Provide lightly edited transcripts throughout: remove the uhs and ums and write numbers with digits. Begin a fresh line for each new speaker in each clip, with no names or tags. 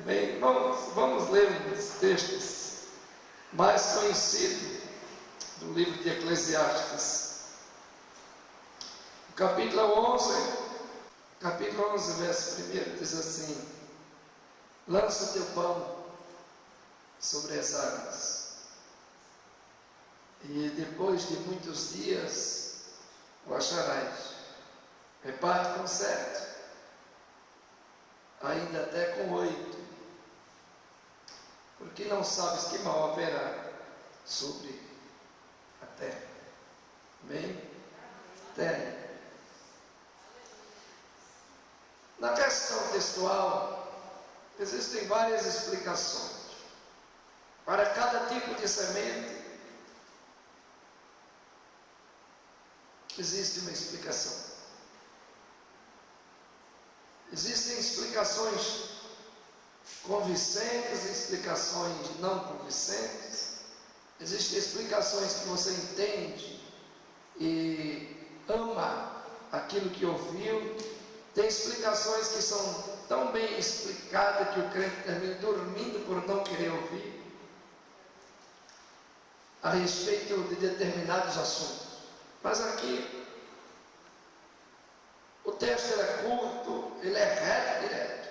Bem, vamos ler um dos textos mais conhecidos do livro de Eclesiastes. Capítulo 11, verso 1 diz assim: lança o teu pão sobre as águas, e depois de muitos dias o acharás. Reparte com 7, ainda até com 8, porque não sabes que mal haverá sobre a terra. Amém? Terra. Na questão textual, existem várias explicações. Para cada tipo de semente, existe uma explicação. Existem explicações convincentes, explicações não convincentes. Existem explicações que você entende e ama aquilo que ouviu. Tem explicações que são tão bem explicadas que o crente termina dormindo por não querer ouvir a respeito de determinados assuntos. Mas aqui o texto é curto, ele é reto, direto.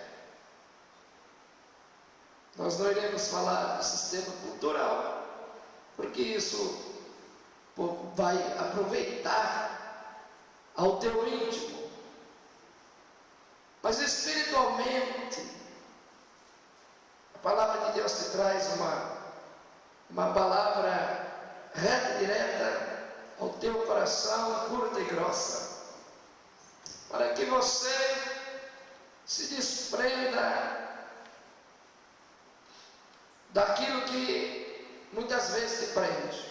Nós não iremos falar de sistema cultural, porque isso vai aproveitar ao teu íntimo. Mas espiritualmente, a palavra de Deus te traz uma palavra reta e direta ao teu coração, curta e grossa, para que você se desprenda daquilo que muitas vezes te prende.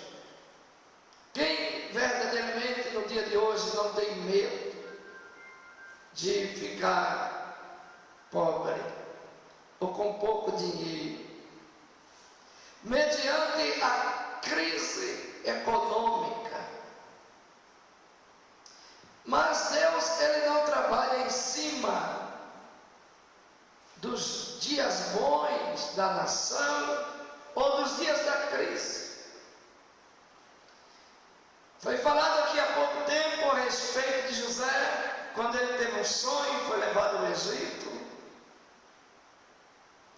Quem verdadeiramente no dia de hoje não tem medo de ficar pobre ou com pouco dinheiro, mediante a crise econômica? Mas Deus, Ele não trabalha em cima dos dias bons da nação ou dos dias da crise. Foi falado aqui há pouco tempo a respeito de José, quando ele teve um sonho, foi levado ao Egito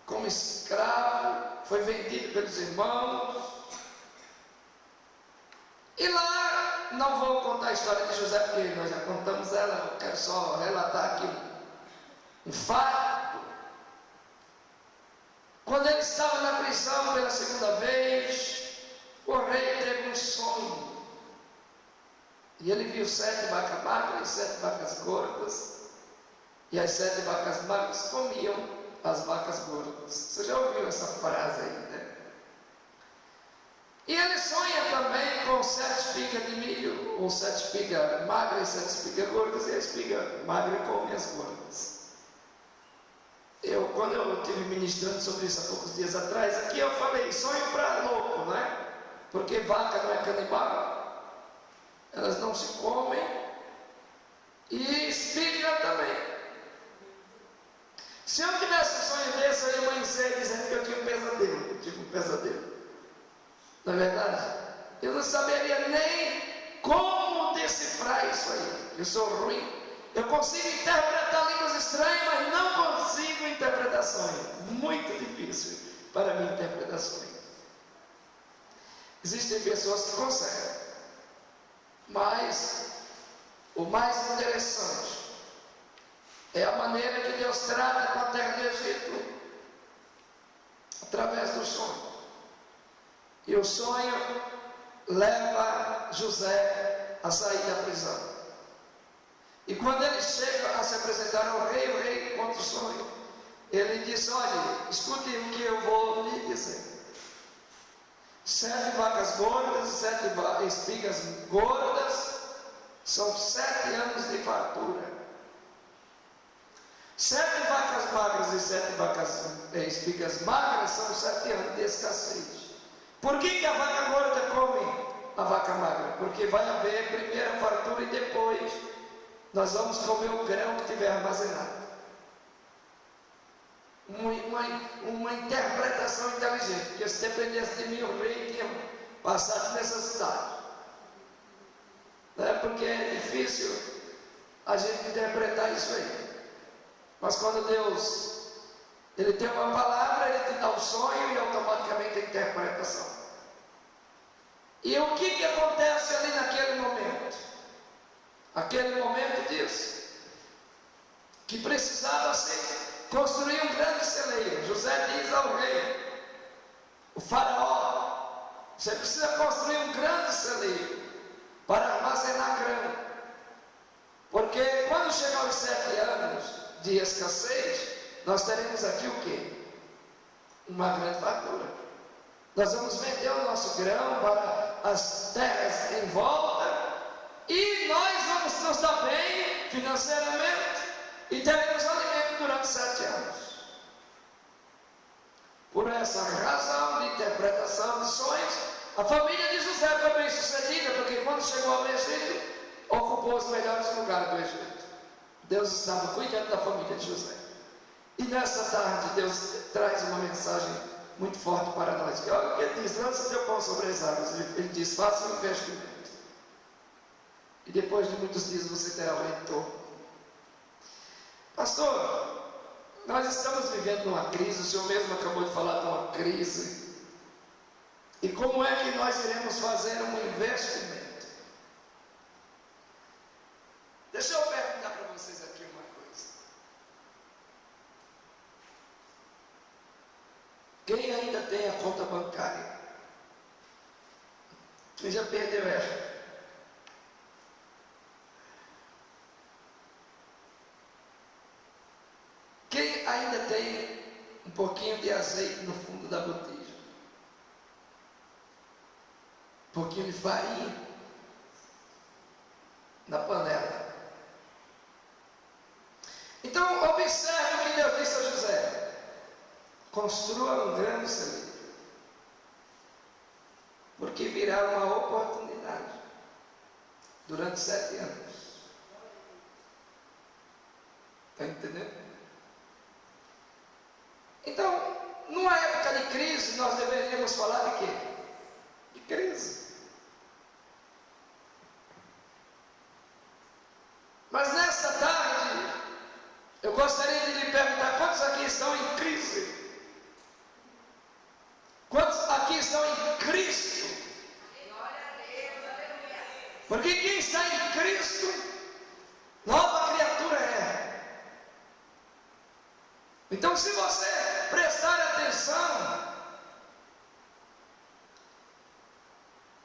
como escravo, foi vendido pelos irmãos. E lá, não vou contar a história de José, porque nós já contamos ela, eu quero só relatar aqui um fato. Quando ele estava na prisão pela segunda vez, o rei teve um sonho. E ele viu 7 vacas magras e 7 vacas gordas. E as 7 vacas magras comiam as vacas gordas. Você já ouviu essa frase aí, né? E ele sonha também com 7 espigas de milho, ou 7 espigas magras e 7 espigas gordas, e a espiga magra come as gordas. Quando eu estive ministrando sobre isso há poucos dias atrás, aqui eu falei, sonho para louco, né? Porque vaca não é canibal. Elas não se comem, e espiga também. Se eu tivesse um sonho desse, eu ia amanhecer dizendo que eu tinha um pesadelo. Eu tive um pesadelo. Não é verdade? Eu não saberia nem como decifrar isso aí. Eu sou ruim. Eu consigo interpretar línguas estranhas, mas não consigo interpretar sonhos. Muito difícil para mim interpretar sonhos. Existem pessoas que conseguem. Mas o mais interessante é a maneira que Deus trata com a terra do Egito, através do sonho. E o sonho leva José a sair da prisão. E quando ele chega a se apresentar ao rei, o rei conta o sonho. Ele diz: olha, escute o que eu vou lhe dizer. 7 vacas gordas e 7 espigas gordas são 7 anos de fartura. 7 vacas magras e 7 espigas magras são 7 anos de escassez. Por que a vaca gorda come a vaca magra? Porque vai haver primeiro a fartura e depois nós vamos comer o grão que tiver armazenado. uma interpretação inteligente, porque se dependesse de mim, o rei tinha passado necessidade. Porque é difícil a gente interpretar isso aí. Mas quando Deus, Ele tem uma palavra, Ele te dá um sonho e automaticamente a interpretação. E o que acontece ali naquele momento? Aquele momento diz que precisava se construir um grande celeiro. José diz ao rei, o faraó, você precisa construir um grande celeiro para armazenar grão, porque quando chegar os 7 anos de escassez, nós teremos aqui o quê? Uma grande fartura. Nós vamos vender o nosso grão para as terras em volta e nós vamos nos dar bem financeiramente e teremos alimento durante 7 anos. Por essa razão de interpretação de sonhos, a família de José foi bem sucedida, porque quando chegou ao Egito, ocupou os melhores lugares do Egito. Deus estava cuidando da família de José. E nessa tarde Deus traz uma mensagem muito forte para nós. Que olha o que ele diz: lança teu pão sobre as águas. Ele diz: faça um investimento, e depois de muitos dias você terá o retorno. Pastor, nós estamos vivendo uma crise. O senhor mesmo acabou de falar de uma crise. E como é que nós iremos fazer um investimento? Deixa eu perguntar para vocês aqui uma coisa. Quem ainda tem a conta bancária? Quem já perdeu ela? Quem ainda tem um pouquinho de azeite no fundo da botija? Um pouquinho de farinha na panela. Então observe o que Deus disse a José: construa um grande celeiro, porque virá uma oportunidade durante 7 anos. Está entendendo? Então, numa época de crise, nós deveríamos falar de quê? De crise. Mas nesta tarde, eu gostaria de lhe perguntar: quantos aqui estão em crise? Quantos aqui estão em Cristo? Porque quem está em Cristo, nova criatura é. Então, se você prestar atenção,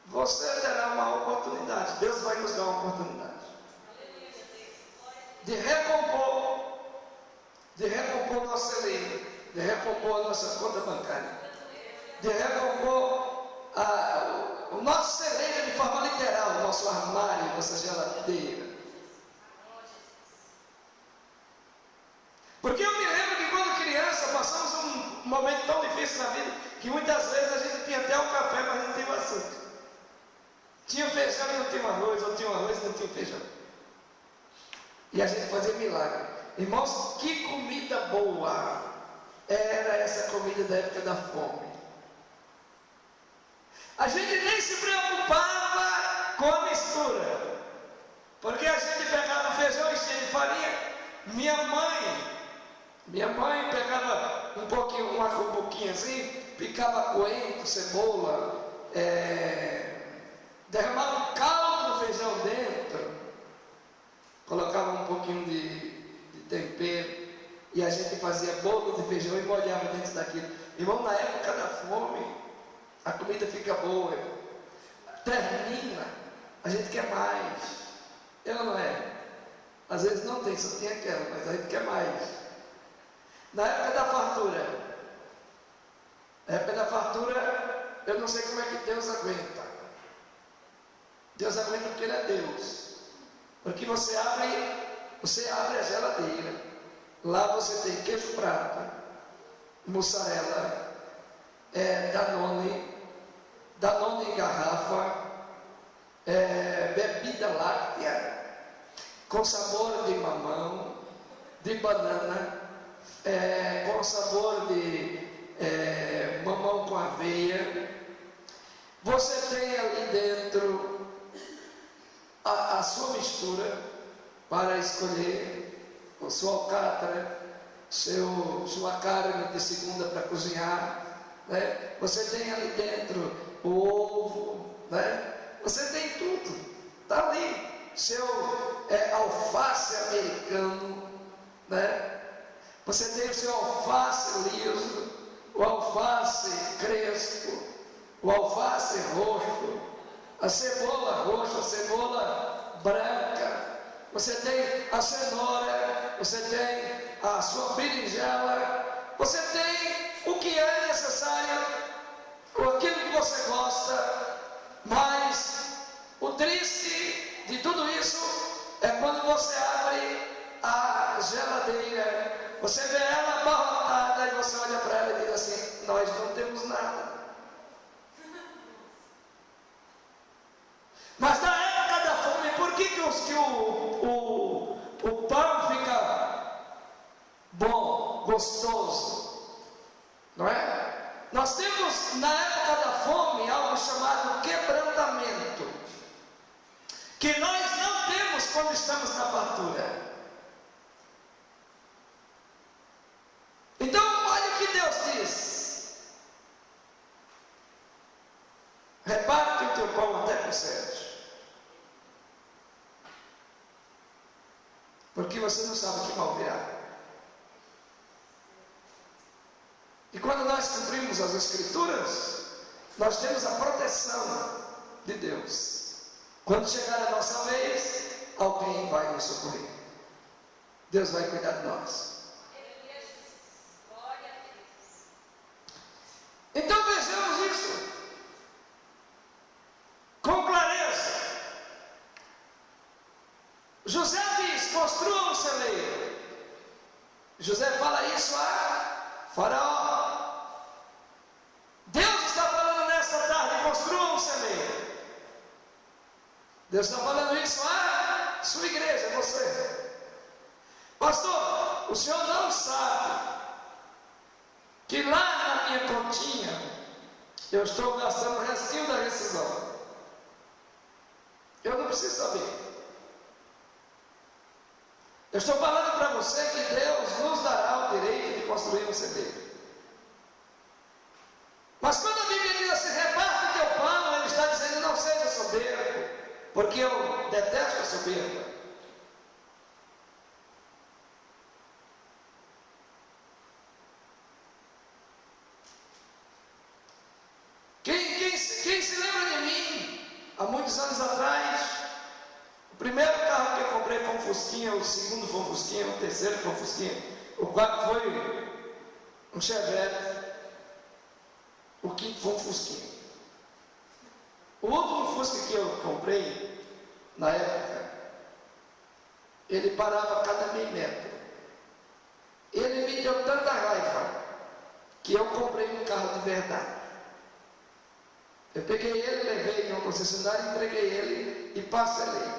você terá uma oportunidade. Deus vai nos dar uma oportunidade de recompor nosso celeiro, de recompor a nossa conta bancária, de recompor o nosso celeiro de forma literal, o nosso armário, nossa geladeira. Porque eu me lembro que quando criança passamos um momento tão difícil na vida, que muitas vezes a gente tinha até o café, mas não tinha o açúcar. Tinha feijão e não tinha arroz, ou tinha arroz e não tinha feijão. E a gente fazia milagre. Irmãos, que comida boa era essa comida da época da fome. A gente nem se preocupava com a mistura, porque a gente pegava feijão e cheio de farinha. Minha mãe pegava um pouquinho, uma cumbuquinha assim, picava coentro, cebola, derramava um caldo do feijão dentro, colocava um pouquinho de tempero, e a gente fazia bolo de feijão e molhava dentro daquilo. Irmão, na época da fome, a comida fica boa, termina, a gente quer mais. Ela não é? Às vezes não tem, só tem aquela, mas a gente quer mais. Na época da fartura, eu não sei como é que Deus aguenta. Deus aguenta porque Ele é Deus. Porque você abre a geladeira, lá você tem queijo prata, mussarela, Danone em garrafa, bebida láctea, com sabor de mamão, de banana, com sabor de mamão com aveia. Você tem ali dentro a sua mistura para escolher o seu alcatra, sua carne de segunda para cozinhar, né? Você tem ali dentro o ovo, né? Você tem tudo, está ali, seu alface americano, né? Você tem o seu alface liso, o alface crespo, o alface roxo, a cebola roxa, a cebola branca, você tem a cenoura, você tem a sua berinjela, você tem o que é necessário, aquilo que você gosta, mas o triste de tudo isso é quando você abre a geladeira, você vê ela abarrotada e você olha para ela e diz assim: nós não temos nada. Mas na época da fome, por que o pão fica bom, gostoso? Não é? Nós temos na época da fome algo chamado quebrantamento, que nós não temos quando estamos na fartura. Então, olha o que Deus diz: reparte o teu pão até com sede, porque você não sabe o que mal virá. E quando nós cumprimos as Escrituras, nós temos a proteção de Deus. Quando chegar a nossa vez, alguém vai nos socorrer. Deus vai cuidar de nós. Então vejamos isso com clareza. José diz: construa um celeiro. José fala isso a Faraó. Deus está falando nesta tarde: construa um celeiro. Deus está falando isso a sua igreja, você. Pastor, o senhor não sabe que lá na minha continha eu estou gastando o restinho da rescisão. Eu não preciso saber. Eu estou falando para você que Deus nos dará o direito de construir um celeiro. Mas quando a Bíblia diz assim: reparte o teu pão, ele está dizendo: não seja soberbo, porque eu detesto a soberba. Quem se lembra de mim, há muitos anos atrás, o primeiro carro que eu comprei foi um Fusquinha, o segundo foi um Fusquinha, o terceiro foi um Fusquinha, o quarto foi um Chevette, o quinto foi um Fusquinha. O último Fusca que eu comprei, na época, ele parava a cada meio metro. Ele me deu tanta raiva que eu comprei um carro de verdade. Eu peguei ele, levei em uma concessionária, entreguei ele e parcelei.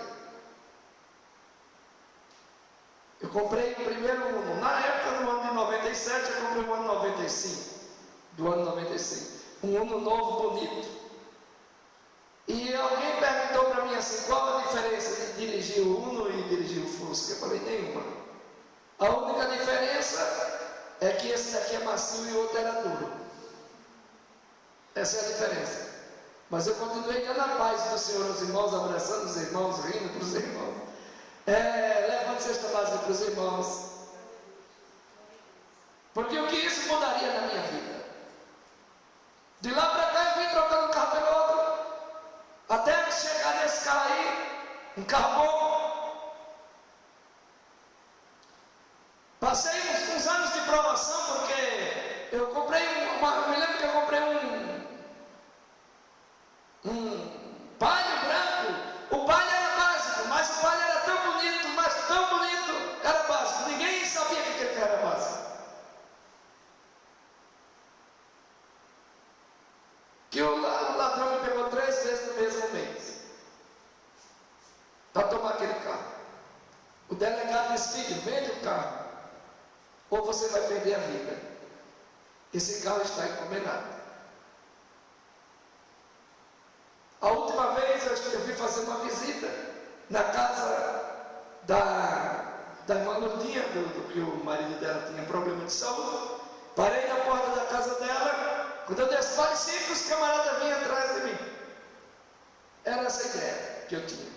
Eu comprei o primeiro Uno. Na época do ano de 97, eu comprei o ano 95. Do ano 95. Um Uno novo, bonito. E alguém perguntou para mim assim: qual a diferença de dirigir o Uno e dirigir o Fusca? Eu falei: nenhuma. A única diferença é que esse daqui é macio e o outro era duro. Essa é a diferença. Mas eu continuei dando a paz do Senhor aos irmãos, abraçando os irmãos, rindo para os irmãos, levando cesta básica para os irmãos. Porque o que isso mudaria na minha vida? De lá para cá eu vim trocando um carro pelo outro, até chegar nesse carro aí, um carro bom. Passei uns anos de provação, porque eu comprei eu me lembro que eu comprei um Palio branco. O Palio era básico, mas o Palio era tão bonito, mas tão bonito, era básico. Ninguém sabia o que era básico. Que o ladrão me pegou 3 vezes no mesmo mês para tomar aquele carro. O delegado disse: filho, vende o carro, ou você vai perder a vida. Esse carro está encomendado. A última vez eu fui fazer uma visita na casa da irmã Lourdinha, que o marido dela tinha problema de saúde. Parei na porta da casa dela. Quando eu desci, que os camaradas vinham atrás de mim. Era essa ideia que eu tinha.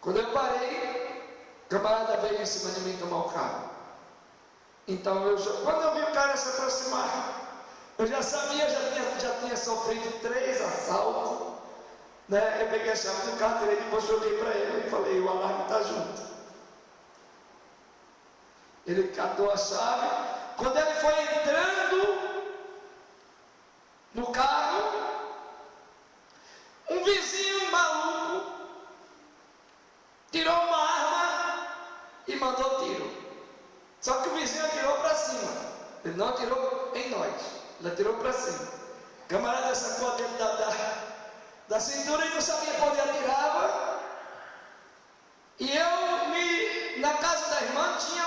Quando eu parei, o camarada veio em cima de mim tomar o carro. Então, quando eu vi o cara se aproximar, eu já sabia, já tinha sofrido 3 assaltos, né? Eu peguei a chave do carro, depois joguei para ele e falei, o alarme está junto. Ele catou a chave. Quando ele foi entrando no carro, um vizinho maluco tirou uma arma e mandou tiro. Só que o vizinho atirou para cima. Ele não atirou em nós, ele atirou para cima. O camarada sacou dentro da cintura e não sabia para onde atirava. E na casa da irmã tinha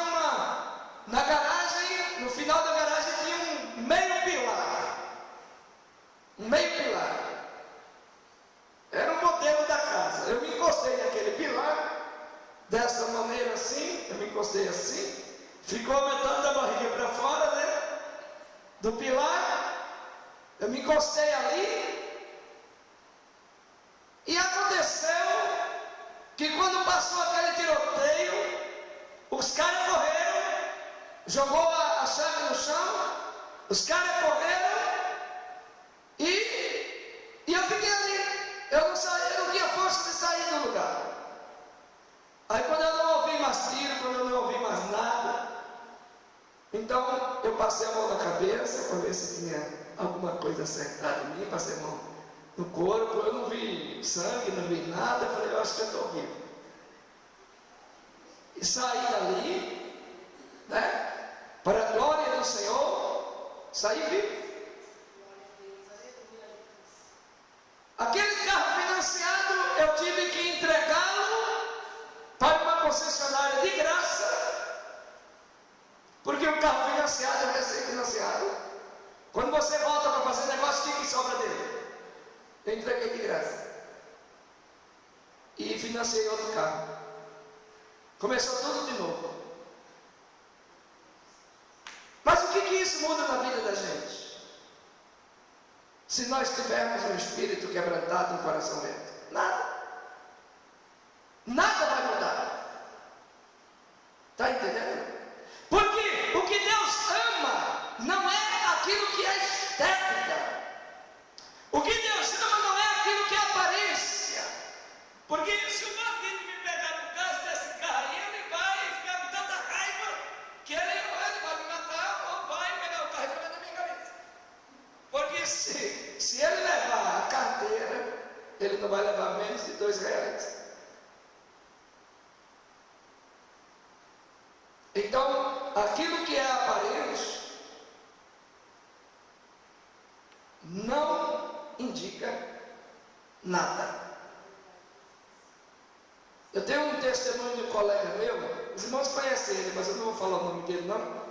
na garagem, no final da garagem tinha um meio pilar. Um meio pilar. Era o modelo da casa. Eu me encostei naquele pilar, dessa maneira assim, eu me encostei assim, ficou a metade da barriga para fora, né? Do pilar, eu me encostei ali, e aconteceu que quando passou aquele tiroteio, os caras correram, jogou a chave no chão, os caras correram, e eu fiquei ali. Eu não tinha força de sair do lugar. Aí quando eu não ouvi mais tiro, quando eu não ouvi mais nada, então eu passei a mão na cabeça para ver se tinha alguma coisa acertada em mim, passei a mão no corpo, eu não vi sangue, não vi nada, eu falei, eu acho que eu estou vivo. E saí dali, né, para a glória do Senhor, saí vivo. Aquele carro financiado, eu tive que entregá-lo para uma concessionária de graça, porque o carro financiado é recém-financiado. Quando você volta para fazer negócio, o que sobra dele? Eu entreguei de graça e financiei outro carro. Começou tudo de novo. Mas o que isso muda na vida da gente? Se nós tivermos um espírito quebrantado, um coração lento, nada. Nada vai mudar. Está entendendo? Porque o que Deus ama não é aquilo que é estética. O que Deus ama não é aquilo que é aparência. Porque se o bandido me pegar no caso desse carro aí, ele vai ficar com tanta raiva que ele vai me matar ou vai pegar o carro e jogar na minha cabeça. Porque se ele levar a carteira, ele não vai levar menos de R$2. Então, aquilo que é aparente não indica nada. Eu tenho um testemunho de um colega meu, os irmãos conhecem ele, mas eu não vou falar o nome dele não.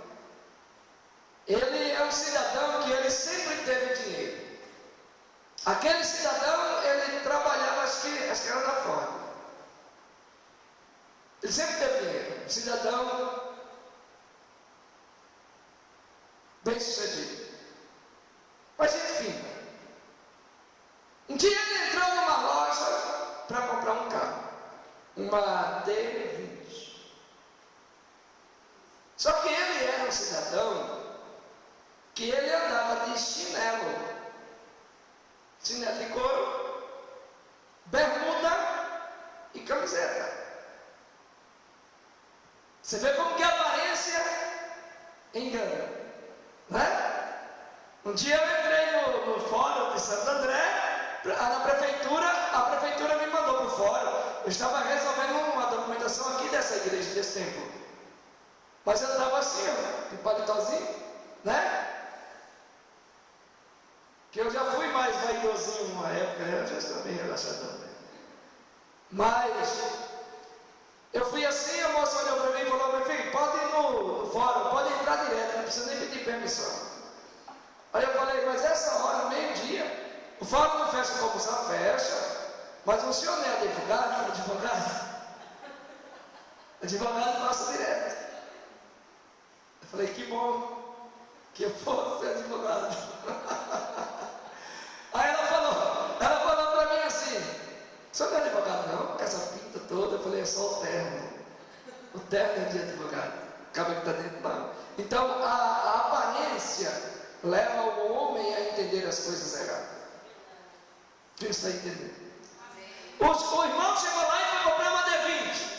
Ele é um cidadão que ele sempre teve dinheiro. Aquele cidadão, ele trabalhava, acho que era da Ford. Ele sempre teve dinheiro. Um cidadão bem sucedido. Mas enfim, um dia ele entrou numa loja para comprar um carro, uma D20. Só que ele era um cidadão que ele andava de chinelo de couro, bermuda e camiseta. Você vê como que a aparência engana, né? Um dia eu entrei no fórum de Santo André, a prefeitura me mandou para o fórum. Eu estava resolvendo uma documentação aqui dessa igreja, desse templo. Mas eu estava assim, ó, de palitozinho, né? Que eu já fui mais vaidosinho numa época, né? Eu já estou bem relaxadão, né? Mas eu fui assim, a moça olhou para mim e falou, meu filho, pode ir no fórum precisa nem pedir permissão. Aí eu falei, mas essa hora, meio-dia, o fórum não fecha como só fecha, mas o senhor não é advogado? Advogado passa direto. Eu falei, que bom que eu posso ser advogado. Aí ela falou para mim assim, o senhor não é advogado não? Com essa pinta toda. Eu falei, é só o terno. O terno é de advogado. Acaba que está dentro não. Então a aparência leva o homem a entender as coisas erradas. Quem está entendendo? O irmão chegou lá e foi comprar uma D20.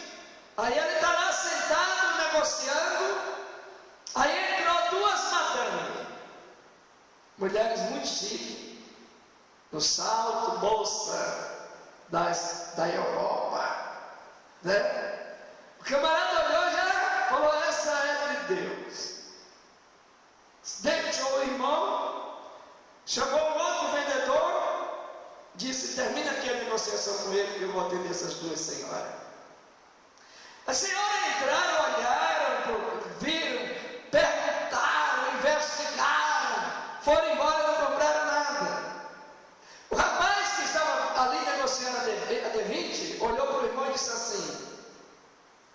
Aí ele está lá sentado, negociando. Aí entrou duas madames, mulheres muito chiques, no salto, bolsa da Europa, né? O camarada olhou e já falou, essa é de Deus. Deixou o irmão, chamou um outro vendedor, disse, termina aqui a negociação com ele, que eu vou atender essas duas senhoras. As senhoras entraram, olharam, viram, perguntaram, investigaram, foram embora, não compraram nada. O rapaz que estava ali negociando a D20 olhou para o irmão e disse assim,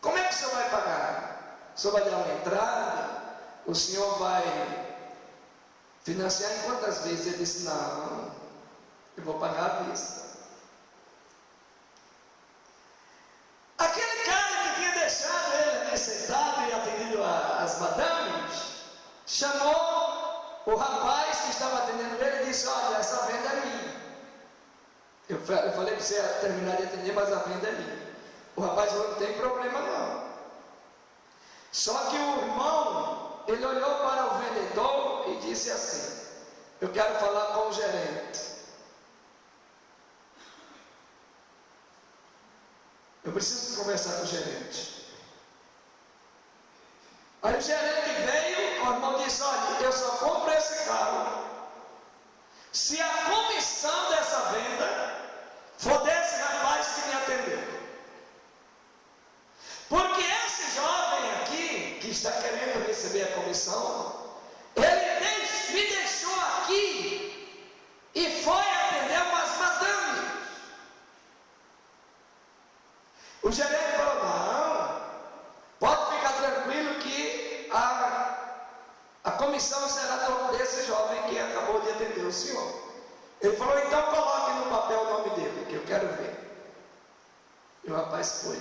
como é que o senhor vai pagar? O senhor vai dar uma entrada? O senhor vai financiar em quantas vezes? Ele disse, não, eu vou pagar à vista. Aquele cara que tinha deixado ele ali sentado e atendido as madames, chamou o rapaz que estava atendendo ele e disse, olha, essa venda é minha. Eu falei para você terminar de atender, mas a venda é minha. O rapaz falou, não tem problema não. Só que o irmão, ele olhou para o vendedor e disse assim, eu quero falar com o gerente. Eu preciso conversar com o gerente. Aí o gerente veio, o irmão disse, olha, eu só compro esse carro se a comissão dessa venda for desse rapaz que me atendeu. Porque esse jovem aqui, que está querendo receber a comissão, ele me deixou aqui e foi atender umas madames. O gerente falou, não, pode ficar tranquilo que a comissão será desse jovem que acabou de atender o senhor. Ele falou, então coloque no papel o nome dele, que eu quero ver. E o rapaz foi.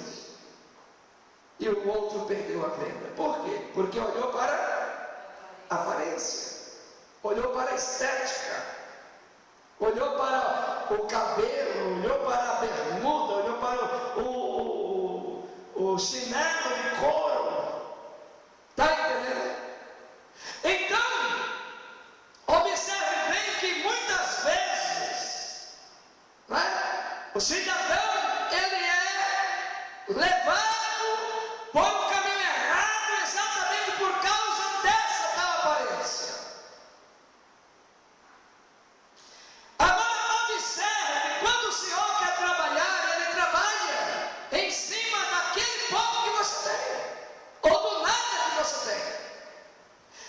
E o outro perdeu a venda. Por quê? Porque olhou para a aparência, olhou para a estética, olhou para o cabelo, olhou para a bermuda, olhou para o chinelo de couro. Está entendendo? Então, observe bem que muitas vezes, né, o cidadão, ele é levado por um caminho errado exatamente por causa dessa tal aparência. Agora observe, quando o Senhor quer trabalhar, Ele trabalha em cima daquele pouco que você tem, ou do nada que você tem.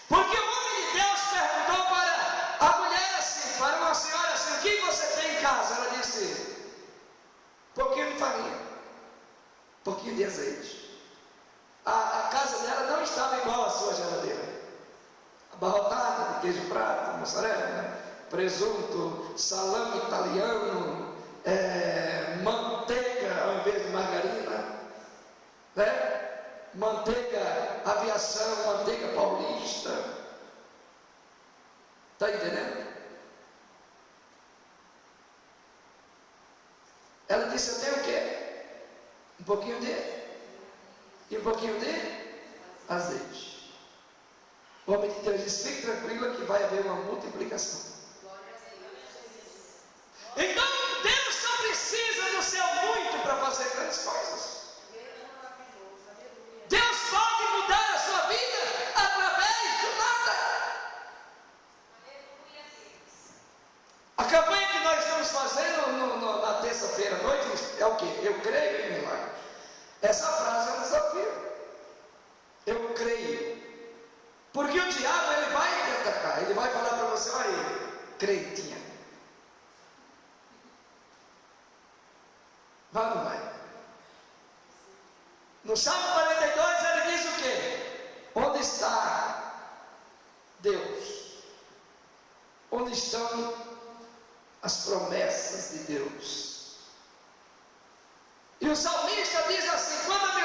Porque o homem de Deus perguntou para a mulher assim, para uma senhora assim, o que você tem em casa? Ela disse, um pouquinho de farinha, um pouquinho de azeite. A casa dela não estava igual à sua geladeira, abarrotada de queijo prato, mussarela, presunto, salame italiano, manteiga ao invés de margarina, né? Manteiga aviação, manteiga paulista. Está entendendo? Ela disse, eu tenho o quê? Um pouquinho de e um pouquinho de azeite. O homem de Deus diz, fique tranquilo que vai haver uma multiplicação. Então Deus não precisa do seu muito para fazer grandes coisas. Deus pode mudar a sua vida através do nada. A campanha que nós estamos fazendo na terça-feira à noite é o quê? Eu creio em milagres. Essa frase é um desafio. Eu creio. Porque o diabo, ele vai te atacar, ele vai falar para você: olha aí, crentinha. Vai ou não vai? No Salmo 42 ele diz o quê? Onde está Deus? Onde estão as promessas de Deus? E o salmista diz assim: quando eu me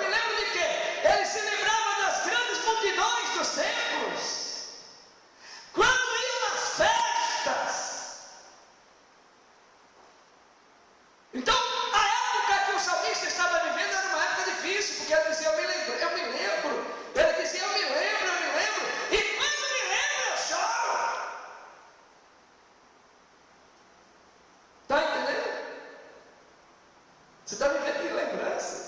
lembro de quê? Ele se lembrava das grandes multidões dos templos, quando iam nas festas. Então, a época que o salmista estava vivendo era uma época difícil, porque ele dizia: eu me lembro. Ele dizia: eu me lembro, e quando me lembro eu choro. Está entendendo? Você está vivendo de lembranças.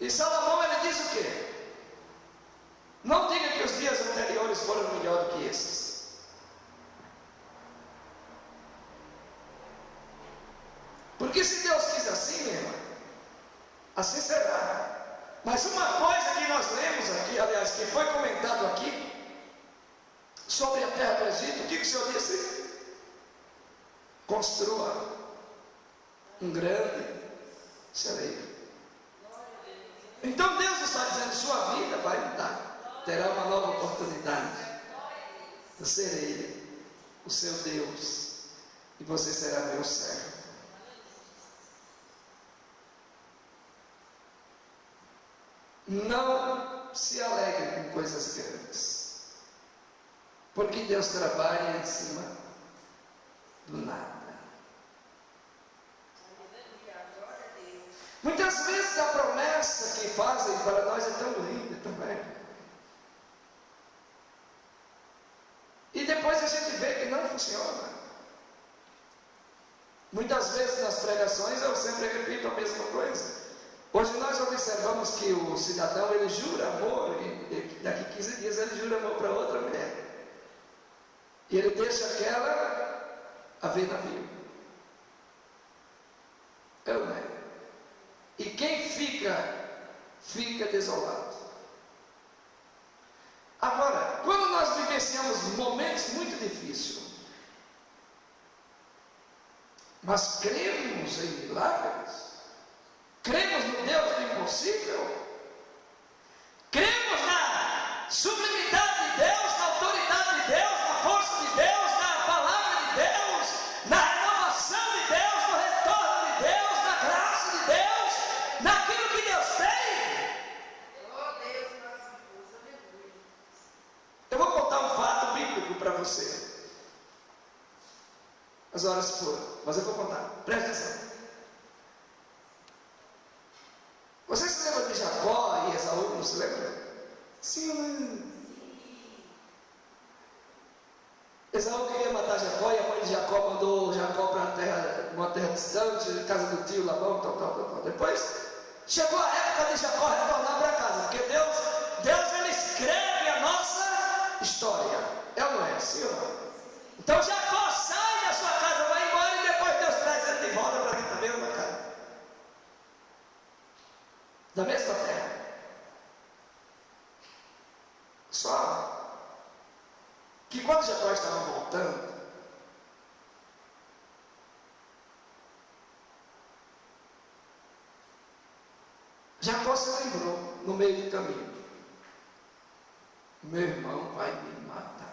E Salomão, ele diz o quê? Não diga que os dias anteriores foram melhor do que esses. Porque se Deus quis assim, meu irmão, assim será. Mas uma coisa que nós lemos aqui, aliás, que foi comentado aqui, sobre a terra do Egito, o que o Senhor disse? Construa um grande celeiro. Então Deus está dizendo: sua vida vai mudar, terá uma nova oportunidade. Eu serei o seu Deus e você será meu servo. Não se alegre com coisas grandes, porque Deus trabalha em cima do nada. Muitas vezes a promessa que fazem para nós é tão linda também, e depois a gente vê que não funciona. Muitas vezes nas pregações eu sempre repito a mesma coisa. Hoje nós observamos que o cidadão, ele jura amor, e daqui 15 dias ele jura amor para outra mulher, e ele deixa aquela a ver navio. Não é? E quem fica desolado. Agora, quando nós vivenciamos momentos muito difíceis, mas cremos em milagres, cremos no Deus do impossível, cremos na sublimidade de Deus, na autoridade de Deus, na força de Deus, na palavra de Deus, na renovação de Deus, no retorno de Deus, na graça de Deus, naquilo que Deus tem.
Oh Deus maravilhoso, aleluia.
Eu vou contar um fato bíblico para você. As horas foram, mas eu vou contar, presta atenção. Você se lembra de Jacó e Esaú? Não se lembra? Sim. Esaú queria matar Jacó, e a mãe de Jacó mandou Jacó para uma terra distante, casa do tio Labão, tal. Depois chegou a época de Jacó retornar para casa, porque Deus ele escreve a nossa história. É ou não é? Sim ou não? Então Jacó sai da sua casa, vai embora, e depois Deus traz ele de volta para dentro da mesma casa, da mesma terra. Só que quando Jacó estava voltando, Jacó se lembrou no meio do caminho: meu irmão vai me matar.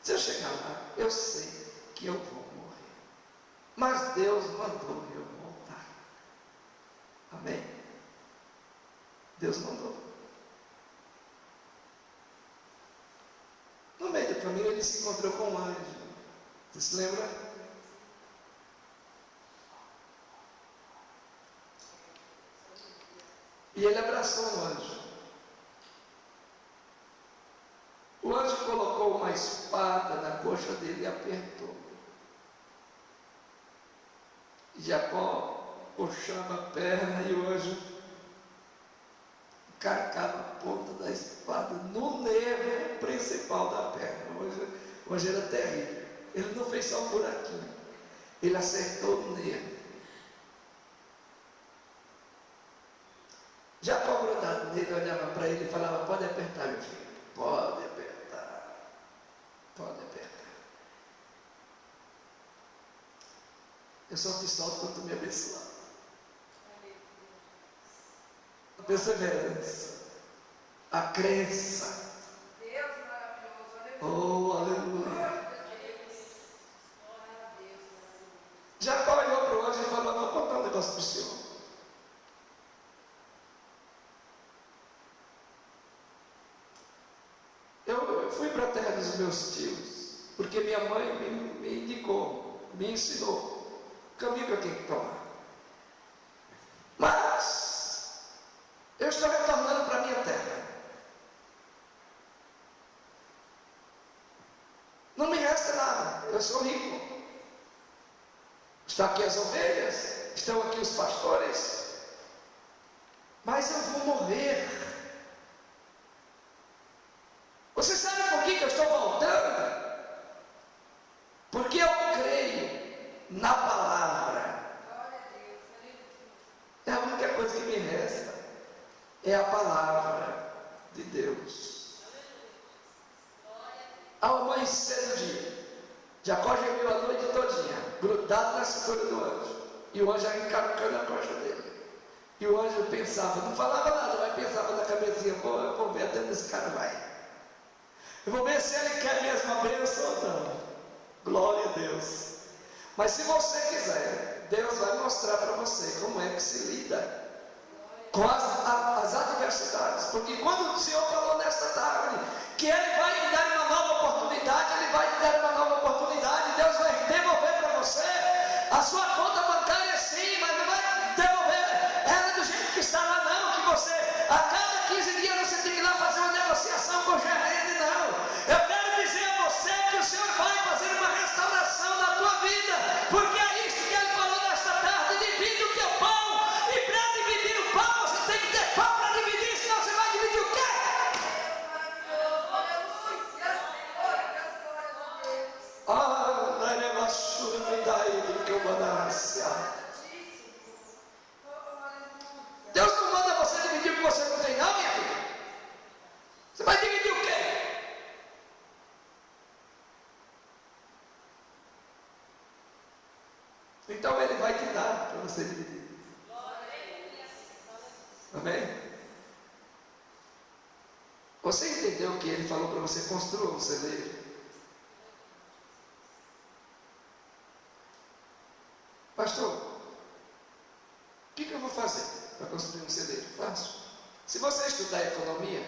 Se eu chegar lá, eu sei que eu vou morrer, mas Deus mandou eu voltar. Amém? Deus mandou. No meio do caminho ele se encontrou com um anjo. Você se lembra? E ele abraçou o anjo. O anjo colocou uma espada na coxa dele e apertou. E Jacó puxava a perna, e o anjo carcava a ponta da espada no nervo principal da perna. O anjo era terrível. Ele não fez só um buraquinho, ele acertou o nervo. Jacó grudado nele, olhava para ele e falava: pode apertar, meu filho, pode apertar, pode apertar. Eu só te solto quando tu me abençoar. A perseverança, a crença.
Deus maravilhoso,
Oh, aleluia.
Deus.
Jacó olhou para o anjo e falou: vou contar um negócio para o senhor. Eu fui para a terra dos meus tios, porque minha mãe me indicou, me ensinou o caminho que eu tenho que tomar. Mas eu estou retornando para a minha terra. Não me resta nada, eu sou rico. Estão aqui as ovelhas, estão aqui os pastores, mas eu vou morrer. Você sabe por que eu estou voltando? Porque eu creio na palavra. É a única coisa que me resta, é a palavra de Deus. Ao amanhecer do dia, Jacó gemeu a noite todinha, grudado na cintura do anjo, e o anjo encarcando a costa dele. E o anjo pensava, não falava nada, mas pensava na cabecinha: pô, eu vou ver até onde esse cara vai. Eu vou ver se ele quer mesmo a bênção ou não. Glória a Deus. Mas se você quiser, Deus vai mostrar para você como é que se lida com as adversidades. Porque quando o Senhor falou nesta tarde que Ele vai te dar uma nova oportunidade, Ele vai te dar uma nova oportunidade. Deus vai devolver para você a sua conta bancária, sim, mas não vai devolver ela do jeito que está lá, não. Que você, a cada 15 dias, você tem que ir lá fazer uma negociação com o gerente, não. Eu quero dizer a você que o Senhor vai fazer uma restauração na tua vida, porque é isso que Ele falou nesta tarde: divide o teu pão. E para dividir o pão, você tem que ter pão para dividir, senão você vai dividir o quê? Deus não manda você dividir o que você não tem, não, minha filha. Você vai dividir o quê? Então Ele vai te dar para você dividir. Amém? Você entendeu que Ele falou para você: construa um celeiro? Pastor, o que eu vou fazer para construir um celeiro? Fácil. Se você estudar economia,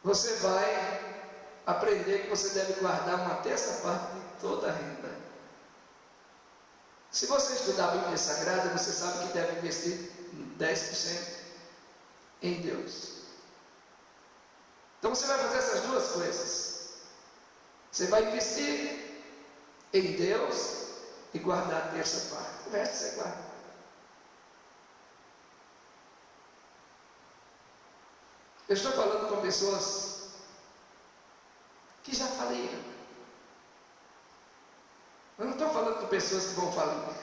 você vai aprender que você deve guardar uma terça parte de toda a renda. Se você estudar a Bíblia Sagrada, você sabe que deve investir 10% em Deus. Então você vai fazer essas duas coisas. Você vai investir em Deus e guardar a terça parte. O resto você guarda. Eu estou falando com pessoas que já faliram. Eu não estou falando com pessoas que vão falir.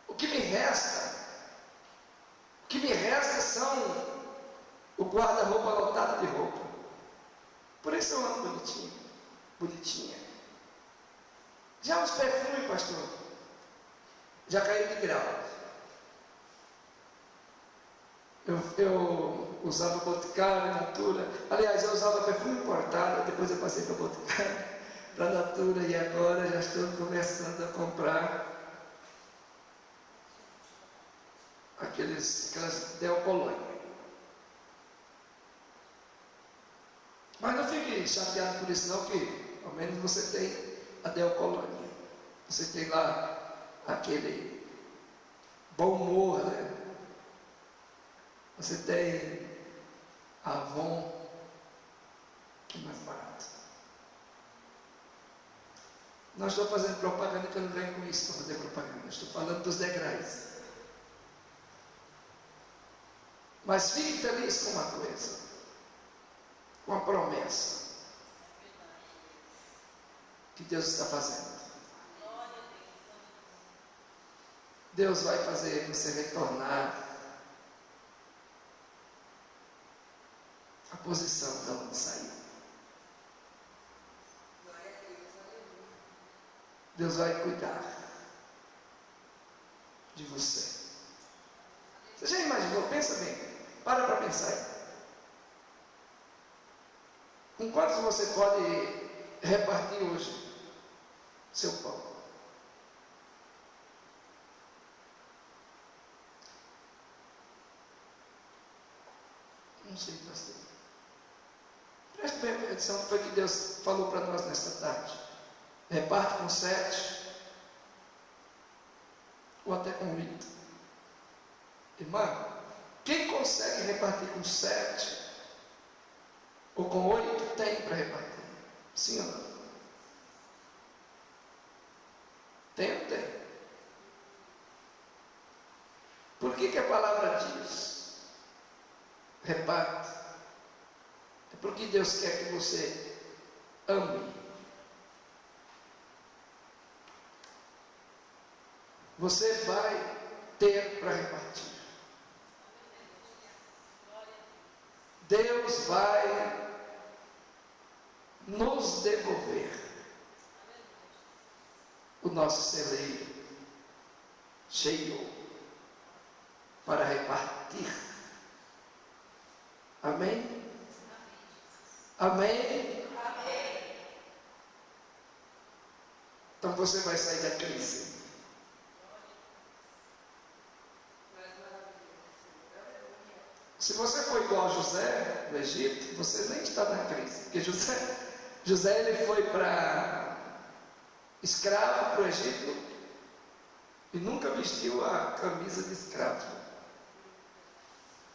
O que me resta são o guarda-roupa lotado de roupa. Por isso eu ando bonitinho, bonitinha. Já os perfumes, pastor, já caíram de grau. Eu usava Boticário, Natura. Aliás, eu usava perfume importado, depois eu passei para Boticário, para Natura, e agora já estou começando a comprar aquelas Deocolônia. Mas não fique chateado por isso não, que ao menos você tem a Deocolônia. Você tem lá aquele bom humor, né? Você tem a Avon, que é mais barato. Não estou fazendo propaganda, que eu não ganho com isso para fazer propaganda. Estou falando dos degraus. Mas fique feliz com uma coisa, com a promessa que Deus está fazendo. Deus vai fazer você retornar à posição de onde saiu. Deus vai cuidar de você. Você já imaginou? Pensa bem. Para pensar aí. Com quantos você pode repartir hoje seu pão? Não sei, pastor. Preste bem atenção, foi que Deus falou para nós nesta tarde. Reparte com 7 ou até com 8. Irmão, quem consegue repartir com 7 ou com 8 tem para repartir? Sim ou não? Tem ou tem? Por que a palavra diz reparte? É porque Deus quer que você ame. Você vai ter para repartir. Deus vai nos devolver o nosso celeiro cheio para repartir. Amém? Amém?
Amém.
Então você vai sair da crise. Se você for igual a José no Egito, você nem está na crise. Porque José ele foi para escravo para o Egito e nunca vestiu a camisa de escravo.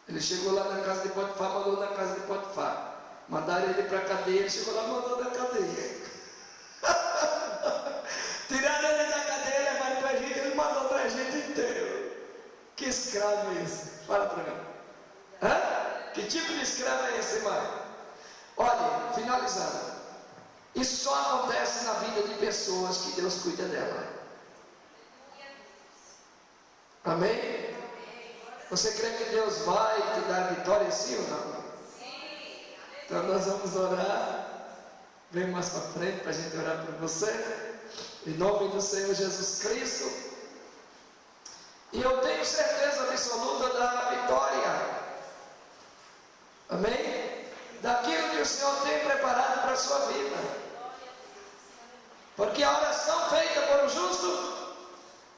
Ele chegou lá na casa de Potifar, mandou na casa de Potifar. Mandaram ele para a cadeia, ele chegou lá e mandou na cadeia. Tiraram ele da cadeia, levaram para o Egito, ele mandou para o Egito inteiro. Que escravo é esse? Fala para mim. Hã? Que tipo de escravo é esse, mãe? Olha, finalizando. Isso só acontece na vida de pessoas que Deus cuida dela. Amém? Você crê que Deus vai te dar vitória sim ou não?
Sim.
Então nós vamos orar. Vem mais para frente para a gente orar por você. Em nome do Senhor Jesus Cristo. E eu tenho certeza absoluta da vitória. Amém? Daquilo que o Senhor tem preparado para a sua vida. Porque a oração feita por um justo,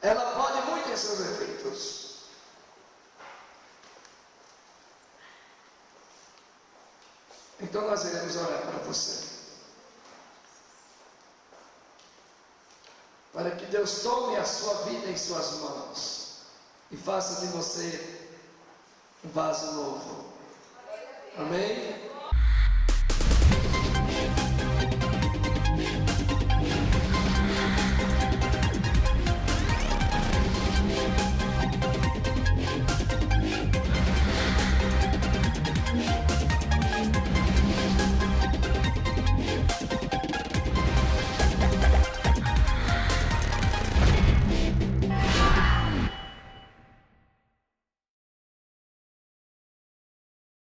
ela pode muito em seus efeitos. Então nós iremos orar para você. Para que Deus tome a sua vida em suas mãos e faça de você um vaso novo. Amém?